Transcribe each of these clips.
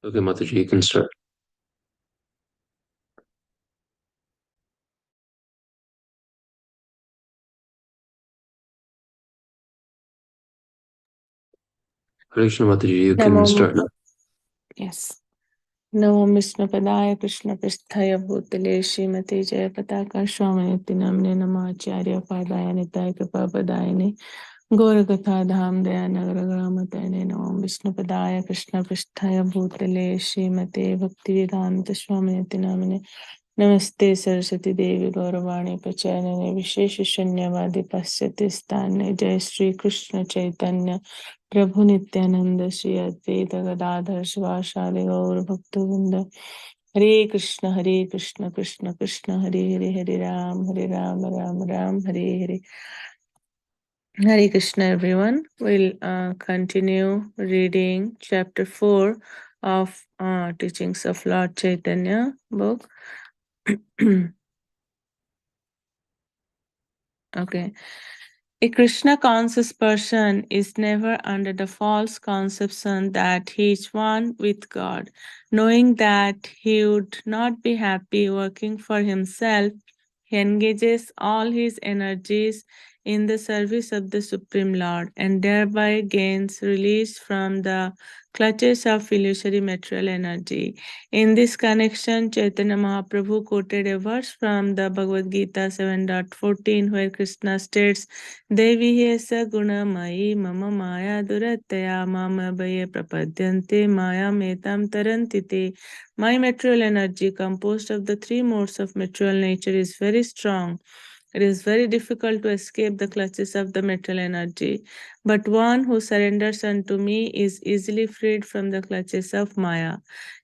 Okay, Mataji, you can start. Krishna Mataji, you can Namo, start now. yes. Namo Vishnupadaya Krishna Pristhaya Bhutale Srimati Jaya Pataka Swamiti Namne Namacharya Padaya Nitaya Kripa Padayane Gorakatha Dham Daya Nagara Gramatane Namo Vishnupadaya Krishna Pristhaya Bhutale Srimati Bhaktivedanta Swamiti Namne Namaste Saraswati Devi Gauravani Pacharane Vishesha Shanyavadi Pasyati Stane Jai Shri Krishna Chaitanya Prabhu Nityanand Shri Advaita Gadadhar शिवासादि Gaur भक्तवृंद Hare Krishna Krishna Krishna Hare Hare Hare Ram Ram Ram Hare Hare. Hare Krishna, everyone. We'll continue reading chapter 4 of Teachings of Lord Chaitanya book. Okay. A Krishna conscious person is never under the false conception that he is one with God. Knowing that he would not be happy working for himself, he engages all his energies in the service of the Supreme Lord and thereby gains release from the clutches of illusory material energy. In this connection, Chaitanya Mahaprabhu quoted a verse from the Bhagavad Gita 7.14 where Krishna states, Devi esa gunamayi mama maya durataya mama abhaya prapadyante maya metam tarantite. My material energy, composed of the three modes of material nature, is very strong. It is very difficult to escape the clutches of the material energy, but one who surrenders unto me is easily freed from the clutches of Maya.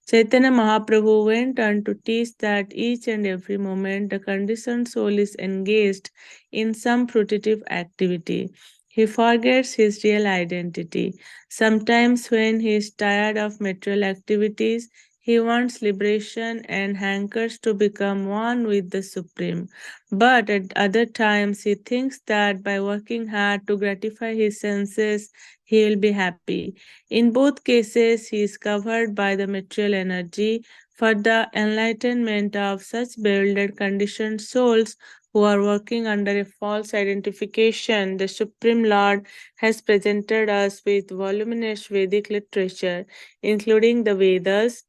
Chaitanya Mahaprabhu went on to teach that each and every moment the conditioned soul is engaged in some fruitive activity. He forgets his real identity. Sometimes, when he is tired of material activities, he wants liberation and hankers to become one with the Supreme. But at other times, he thinks that by working hard to gratify his senses, he will be happy. In both cases, he is covered by the material energy. For the enlightenment of such bewildered conditioned souls who are working under a false identification, the Supreme Lord has presented us with voluminous Vedic literature, including the Vedas,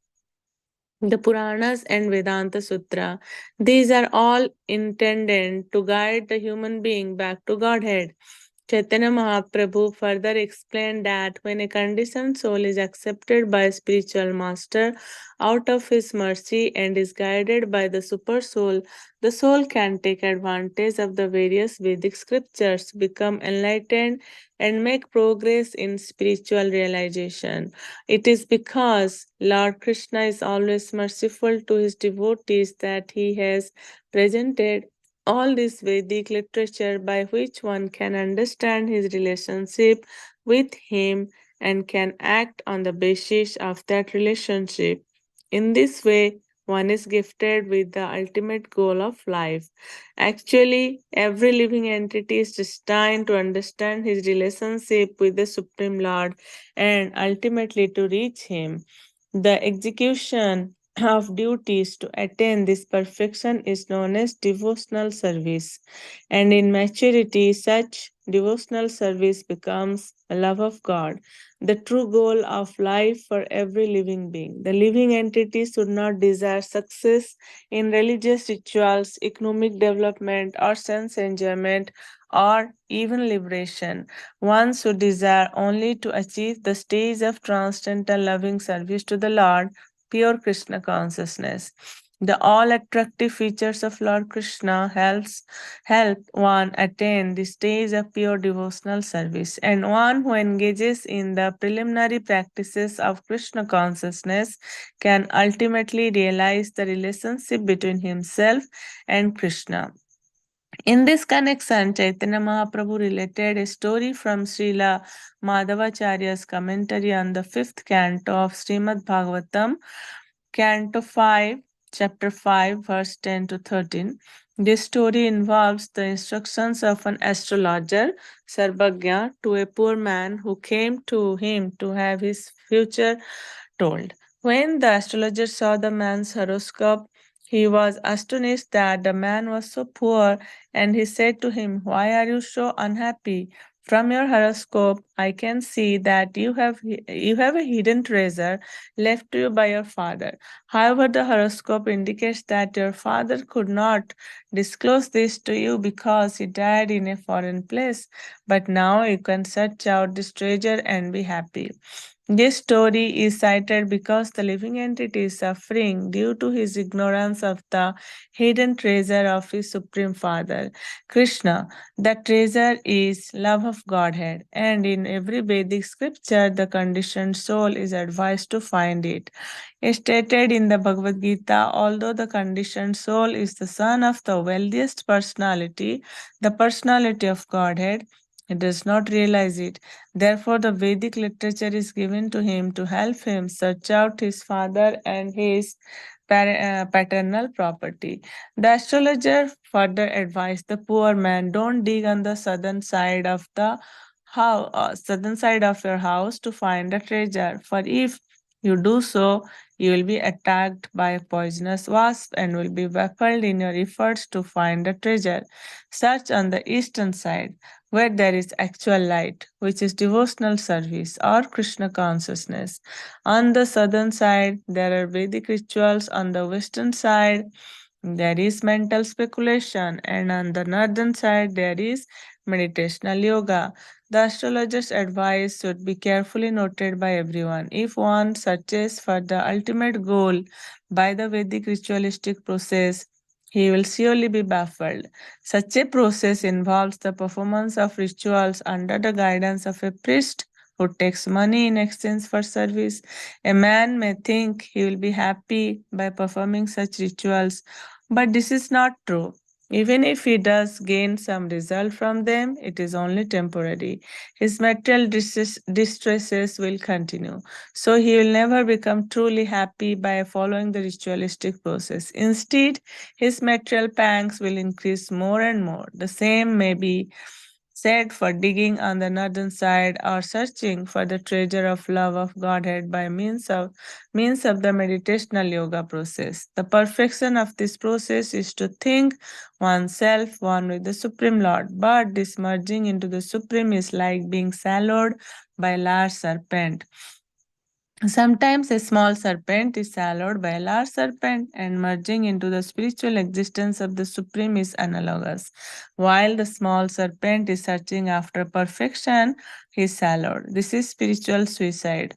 the Puranas, and Vedanta Sutra. These are all intended to guide the human being back to Godhead. Chaitanya Mahaprabhu further explained that when a conditioned soul is accepted by a spiritual master out of his mercy and is guided by the super soul, the soul can take advantage of the various Vedic scriptures, become enlightened, and make progress in spiritual realization. It is because Lord Krishna is always merciful to his devotees that he has presented all this Vedic literature by which one can understand his relationship with him and can act on the basis of that relationship. In this way, one is gifted with the ultimate goal of life. Actually, every living entity is destined to understand his relationship with the Supreme Lord and ultimately to reach him. The execution of duties to attain this perfection is known as devotional service, and in maturity, such devotional service becomes a love of God, the true goal of life for every living being. The living entity should not desire success in religious rituals, economic development, or sense enjoyment, or even liberation. One should desire only to achieve the stage of transcendental loving service to the Lord, pure Krishna consciousness. The all attractive features of Lord Krishna help one attain the stage of pure devotional service, and one who engages in the preliminary practices of Krishna consciousness can ultimately realize the relationship between himself and Krishna. In this connection, Chaitanya Mahaprabhu related a story from Srila Madhavacharya's commentary on the fifth canto of Srimad Bhagavatam, Canto 5, Chapter 5, verse 10 to 13. This story involves the instructions of an astrologer, Sarvagya, to a poor man who came to him to have his future told. When the astrologer saw the man's horoscope, he was astonished that the man was so poor, and he said to him, "Why are you so unhappy? From your horoscope, I can see that you have a hidden treasure left to you by your father. However, the horoscope indicates that your father could not disclose this to you because he died in a foreign place. But now you can search out this treasure and be happy." This story is cited because the living entity is suffering due to his ignorance of the hidden treasure of his Supreme Father, Krishna. The treasure is love of Godhead, and in every Vedic scripture, the conditioned soul is advised to find it. As stated in the Bhagavad Gita, although the conditioned soul is the son of the wealthiest personality, the personality of Godhead, he does not realize it. Therefore, the Vedic literature is given to him to help him search out his father and his paternal property. The astrologer further advised the poor man, don't dig on the southern side of your house to find the treasure, for if you do so, you will be attacked by a poisonous wasp and will be baffled in your efforts to find the treasure. Search on the eastern side where there is actual light, which is devotional service or Krishna consciousness. On the southern side, there are Vedic rituals. On the western side, there is mental speculation, and on the northern side, there is meditational yoga. The astrologer's advice should be carefully noted by everyone. If one searches for the ultimate goal by the Vedic ritualistic process, he will surely be baffled. Such a process involves the performance of rituals under the guidance of a priest who takes money in exchange for service. A man may think he will be happy by performing such rituals, but this is not true. Even if he does gain some result from them, it is only temporary. His material distresses will continue. So he will never become truly happy by following the ritualistic process. Instead, his material pangs will increase more and more. The same may be said for digging on the northern side or searching for the treasure of love of Godhead by means of the meditational yoga process. The perfection of this process is to think oneself one with the Supreme Lord, but this merging into the Supreme is like being swallowed by a large serpent. Sometimes a small serpent is swallowed by a large serpent, and merging into the spiritual existence of the Supreme is analogous. While the small serpent is searching after perfection, he is swallowed. This is spiritual suicide.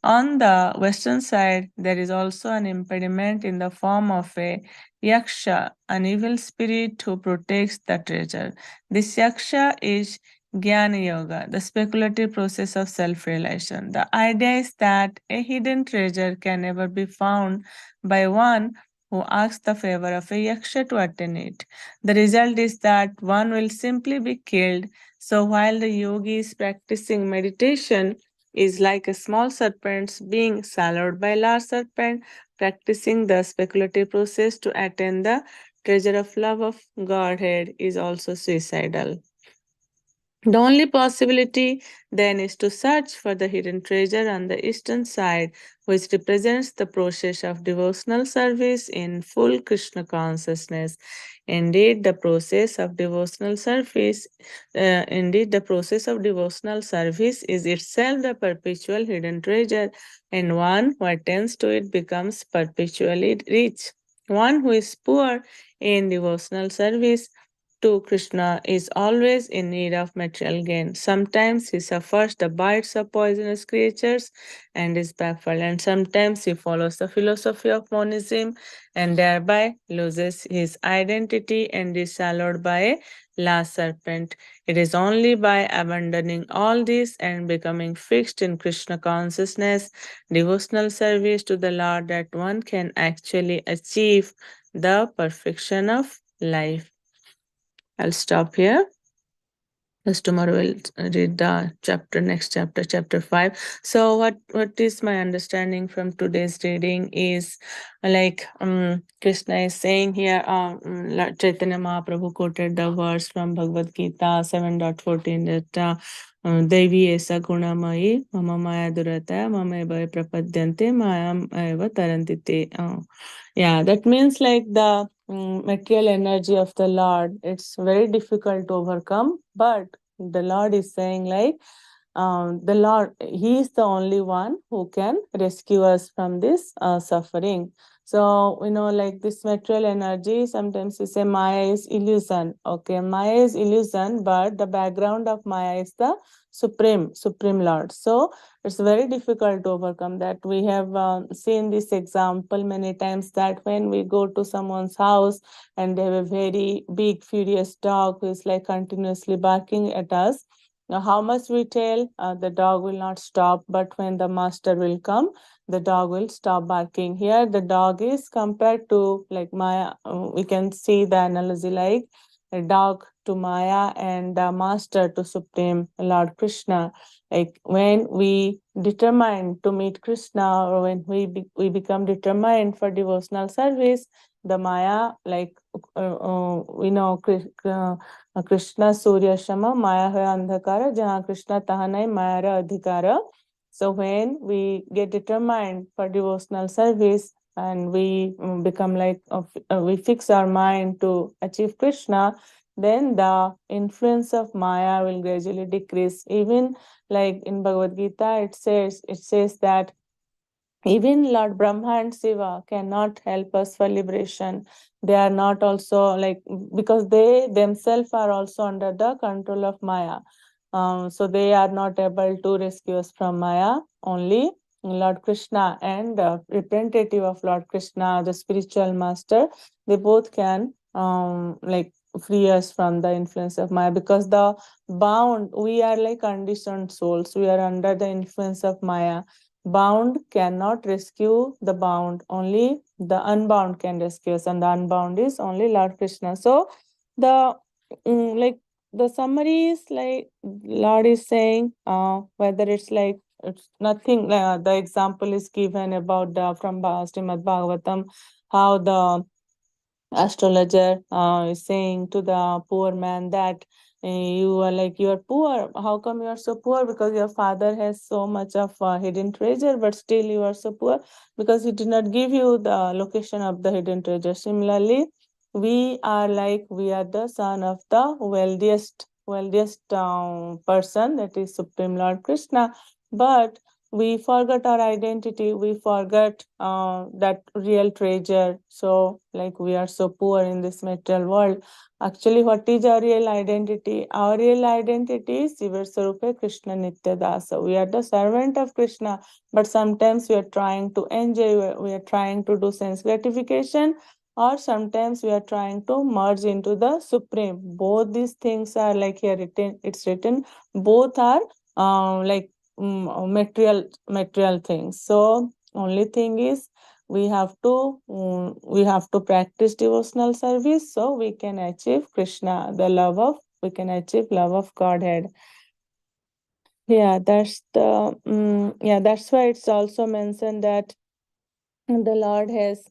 On the western side, there is also an impediment in the form of a yaksha, an evil spirit who protects the treasure. This yaksha is Jnana Yoga, the speculative process of self realization. The idea is that a hidden treasure can never be found by one who asks the favor of a yaksha to attain it. The result is that one will simply be killed. So while the yogi is practicing meditation, is like a small serpent being swallowed by a large serpent, practicing the speculative process to attain the treasure of love of Godhead is also suicidal. The only possibility then is to search for the hidden treasure on the eastern side, which represents the process of devotional service in full Krishna consciousness. Indeed, the process of devotional service, is itself the perpetual hidden treasure, and one who attends to it becomes perpetually rich. One who is poor in devotional service to Krishna is always in need of material gain. Sometimes he suffers the bites of poisonous creatures and is baffled, and sometimes he follows the philosophy of monism and thereby loses his identity and is swallowed by a last serpent. It is only by abandoning all this and becoming fixed in Krishna consciousness, devotional service to the Lord, that one can actually achieve the perfection of life. I'll stop here. Because tomorrow we'll read the next chapter, chapter 5. So what is my understanding from today's reading is like Krishna is saying here, Chaitanya Mahaprabhu quoted the verse from Bhagavad Gita 7.14 that Devi esa gunamayi, mama maya durata, mama eva prapadyante, mayam eva tarantite. Yeah, that means like the material energy of the Lord, it's very difficult to overcome, but the Lord is saying like, the Lord, He is the only one who can rescue us from this suffering. So, like this material energy, sometimes we say Maya is illusion. Okay, Maya is illusion, but the background of Maya is the Supreme Lord. So, it's very difficult to overcome that. We have seen this example many times that when we go to someone's house and they have a very big, furious dog who is like continuously barking at us. Now, how much we tell, the dog will not stop, but when the master will come, the dog will stop barking. Here, the dog is compared to like Maya. We can see the analogy like a dog to Maya and the master to Supreme Lord Krishna. Like when we determine to meet Krishna, or when we become determined for devotional service, the Maya, like we know Krishna Surya Shama, Maya hai Andhakara, Jahan Krishna Tahanai Mayara Adhikara. So when we get determined for devotional service and we become like, we fix our mind to achieve Krishna, then the influence of Maya will gradually decrease. Even like in Bhagavad Gita, it says that even Lord Brahma and Shiva cannot help us for liberation. They are not also like, because they themselves are also under the control of Maya. So they are not able to rescue us from Maya. Only Lord Krishna and representative of Lord Krishna, the spiritual master, they both can like free us from the influence of Maya, because the bound, we are like conditioned souls. We are under the influence of Maya. Bound cannot rescue the bound, only the unbound can rescue us, and the unbound is only Lord Krishna. So the like the summary is like Lord is saying, whether it's like it's nothing. The example is given about the from Srimad Bhagavatam, how the astrologer is saying to the poor man that you are like, you are poor, how come you are so poor? Because your father has so much of hidden treasure, but still you are so poor because he did not give you the location of the hidden treasure. Similarly, we are like, we are the son of the wealthiest person, that is Supreme Lord Krishna, but we forgot our identity, we forgot that real treasure. So like we are so poor in this material world. Actually, what is our real identity? Our real identity is Siva Sarupa Krishna Nitya Dasa. We are the servant of Krishna, but sometimes we are trying to enjoy, we are trying to do sense gratification, or sometimes we are trying to merge into the supreme. Both these things are like here written, it's written, both are like material things. So only thing is we have to practice devotional service, so we can achieve Krishna, the love of, we can achieve love of Godhead. Yeah, that's why it's also mentioned that the Lord has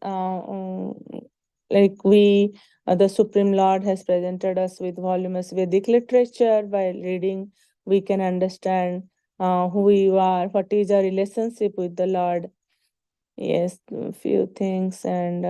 like we the Supreme Lord has presented us with voluminous Vedic literature. By reading, we can understand who you are, what is our relationship with the Lord. Yes, a few things. And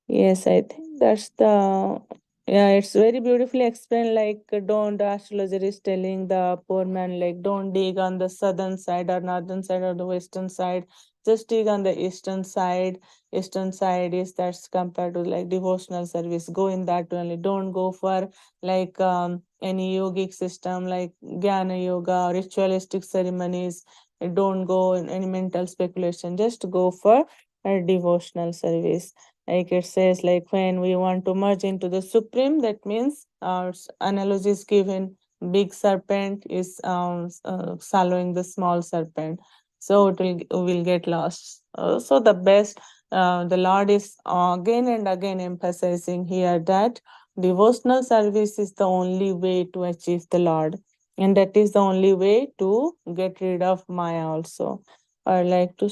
yes, I think that's the, yeah, it's very beautifully explained. Like, don't, the astrologer is telling the poor man, like, don't dig on the southern side or northern side or the western side, just dig on the eastern side. Eastern side is that's compared to like devotional service. Go in that only. Don't go for like any yogic system like Jnana Yoga or ritualistic ceremonies. Don't go in any mental speculation. Just go for a devotional service. Like it says, like when we want to merge into the supreme, that means our analogy is given, big serpent is swallowing the small serpent, so it will get lost. So the best, the Lord is again and again emphasizing here that devotional service is the only way to achieve the Lord, and that is the only way to get rid of Maya also. I like to